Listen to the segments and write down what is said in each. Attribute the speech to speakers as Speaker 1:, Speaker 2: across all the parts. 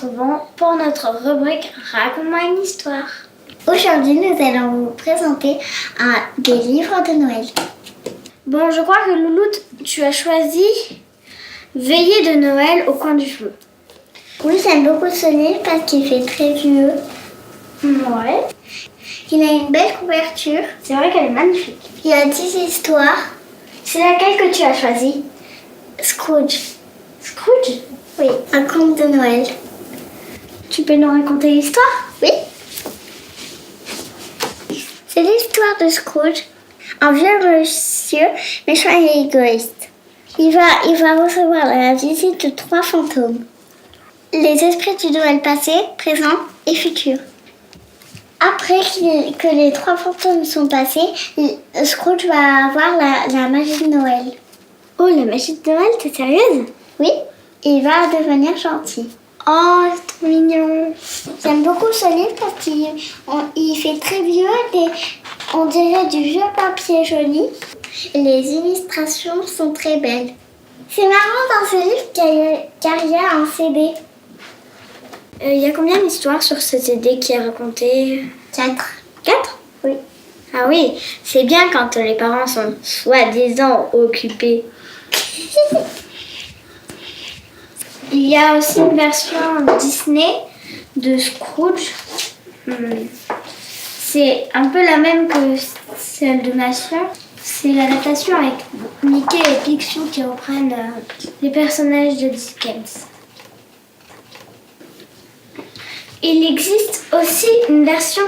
Speaker 1: retrouvons pour notre rubrique Raconte-moi une histoire.
Speaker 2: Aujourd'hui, nous allons vous présenter des livres de Noël.
Speaker 1: Bon, je crois que Louloute, tu as choisi Veillée de Noël au coin du feu.
Speaker 2: Oui, j'aime beaucoup ce livre parce qu'il fait très vieux.
Speaker 1: Ouais.
Speaker 2: Il a une belle couverture.
Speaker 1: C'est vrai qu'elle est magnifique.
Speaker 2: Il y a 10 histoires.
Speaker 1: C'est laquelle que tu as choisie?
Speaker 2: Scrooge.
Speaker 1: Scrooge?
Speaker 2: Oui, un conte de Noël.
Speaker 1: Tu peux nous raconter l'histoire?
Speaker 2: Oui. C'est l'histoire de Scrooge, un vieux monsieur méchant et égoïste. Il va recevoir la visite de 3 fantômes. Les esprits du Noël passé, présent et futur. Après que les 3 fantômes sont passés, Scrooge va avoir la magie de Noël.
Speaker 1: Oh, la magie de Noël, t'es sérieuse?
Speaker 2: Oui, il va devenir gentil.
Speaker 1: Oh, c'est trop mignon.
Speaker 2: J'aime beaucoup ce livre parce qu'il fait très vieux. On dirait du vieux papier joli. Les illustrations sont très belles. C'est marrant dans ce livre car il y a un CD.
Speaker 1: Il y a combien d'histoires sur ce CD qui est raconté?
Speaker 2: 4.
Speaker 1: 4?
Speaker 2: Oui.
Speaker 1: Ah oui, c'est bien quand les parents sont soi-disant occupés. Il y a aussi une version Disney de Scrooge. C'est un peu la même que celle de ma soeur. C'est l'adaptation avec Mickey et Picsou qui reprennent les personnages de Dickens. Il existe aussi une version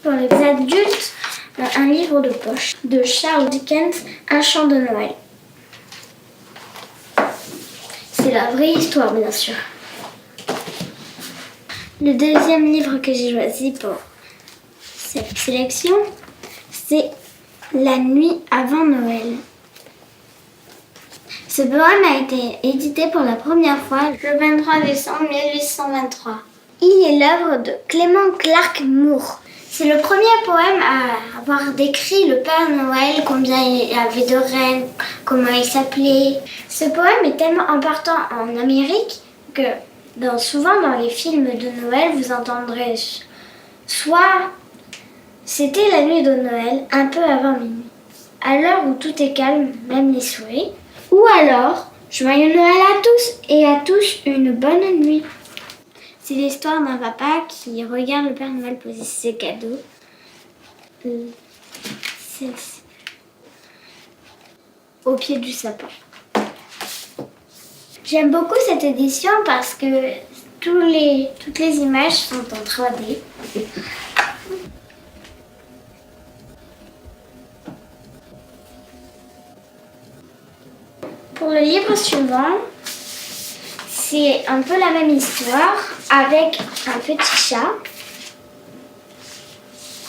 Speaker 1: pour les adultes, un livre de poche de Charles Dickens, Un chant de Noël. C'est la vraie histoire, bien sûr. Le deuxième livre que j'ai choisi pour cette sélection, c'est La nuit avant Noël. Ce poème a été édité pour la première fois le 23 décembre 1823. Il est l'œuvre de Clement Clarke Moore. C'est le premier poème à avoir décrit le Père Noël, combien il y avait de reines, comment il s'appelait. Ce poème est tellement important en Amérique que souvent dans les films de Noël, vous entendrez soit c'était la nuit de Noël, un peu avant minuit, à l'heure où tout est calme, même les souris, ou alors Joyeux Noël à tous et à tous une bonne nuit. C'est l'histoire d'un papa qui regarde le Père Noël poser ses cadeaux. Au pied du sapin. J'aime beaucoup cette édition parce que toutes les images sont en 3D. Pour le livre suivant, c'est un peu la même histoire avec un petit chat.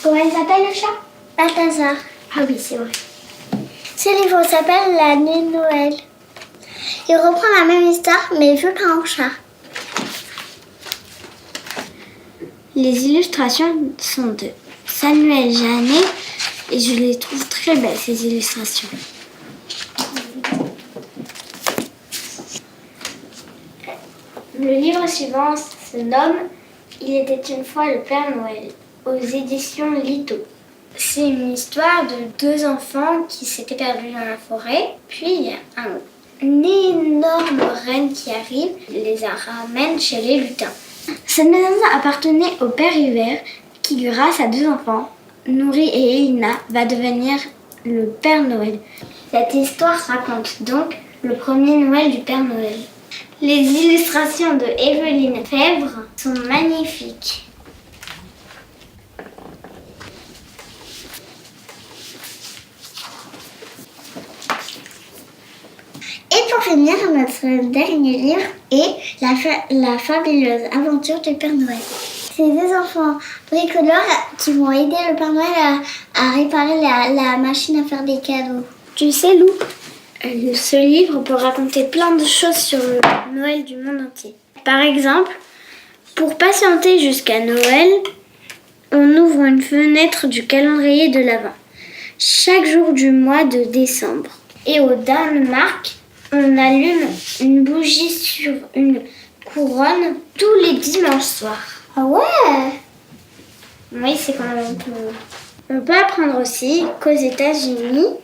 Speaker 1: Comment il s'appelle le chat?
Speaker 2: Balthazar.
Speaker 1: Ah oui, c'est vrai.
Speaker 2: Ce livre s'appelle La nuit de Noël. Il reprend la même histoire mais vu par un chat.
Speaker 1: Les illustrations sont de Samuel Jeannet et je les trouve très belles, ces illustrations. Le livre suivant se nomme Il était une fois le Père Noël, aux éditions Lito. C'est une histoire de 2 enfants qui s'étaient perdus dans la forêt, puis il y a une énorme reine qui arrive, les ramène chez les lutins. Cette maison appartenait au Père Hiver qui, grâce à 2 enfants, Nourri et Elina, va devenir le Père Noël. Cette histoire raconte donc le premier Noël du Père Noël. Les illustrations de Evelyne Fèvre sont magnifiques.
Speaker 2: Et pour finir, notre dernier livre est La fabuleuse aventure du Père Noël. C'est des enfants bricoleurs qui vont aider le Père Noël à réparer la machine à faire des cadeaux.
Speaker 1: Tu sais, Lou, ce livre peut raconter plein de choses sur le Noël du monde entier. Par exemple, pour patienter jusqu'à Noël, on ouvre une fenêtre du calendrier de l'Avent, chaque jour du mois de décembre. Et au Danemark, on allume une bougie sur une couronne tous les dimanches soirs.
Speaker 2: Ah ouais?
Speaker 1: Oui, c'est quand même un peu... On peut apprendre aussi qu'aux États-Unis,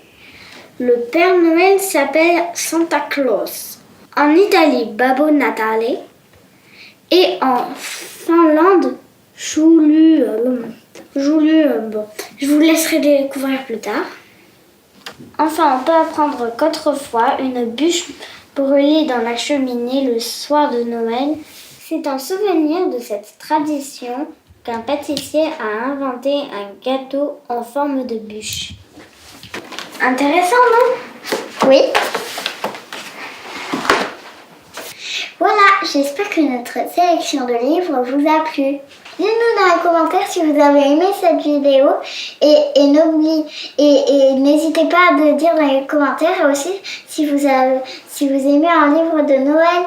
Speaker 1: le Père Noël s'appelle Santa Claus. En Italie, Babbo Natale. Et en Finlande, Joululoma. Bon, je vous laisserai découvrir plus tard. Enfin, on peut apprendre qu'autrefois, une bûche brûlée dans la cheminée le soir de Noël, c'est en souvenir de cette tradition qu'un pâtissier a inventé un gâteau en forme de bûche. Intéressant, non?
Speaker 2: Oui. Voilà, j'espère que notre sélection de livres vous a plu. Dites-nous dans les commentaires si vous avez aimé cette vidéo et n'hésitez pas à le dire dans les commentaires et aussi si vous aimez un livre de Noël.